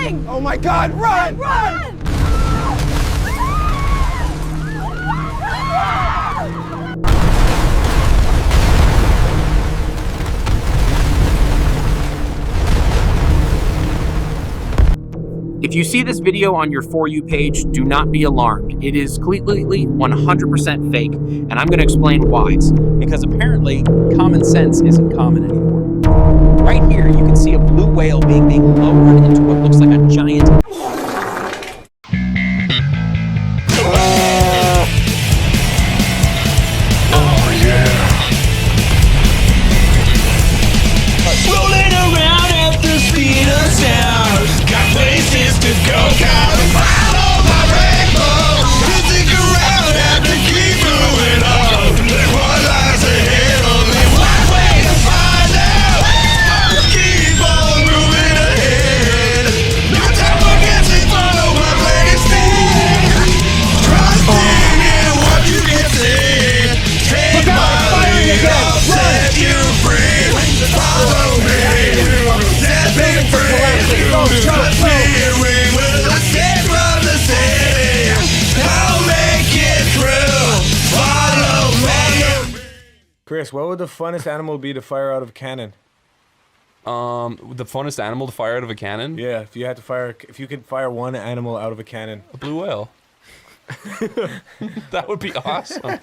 coming! Oh my God, run! Run! If you see this video on your For You page, do not be alarmed. It is completely 100% fake, and I'm going to explain why. Because apparently, common sense isn't common anymore. Right here, you can see a blue whale being lowered into what looks like a giant... Rolling around at the speed of sound. Got places to go, gotta follow my rainbow. Music around, have to keep moving on. Look what lies ahead, only one way to find out. Keep on moving ahead. No time for guessing, follow my latest thing. Trusting in what you can see. Take my lead, I'll set you free. Follow me, set me free. Trust me, we will escape from the city. I'll make it through. Follow me. Chris, what would the funnest animal be to fire out of a cannon? The funnest animal to fire out of a cannon? Yeah, if you had to fire, if you could fire one animal out of a cannon. A blue whale. That would be awesome.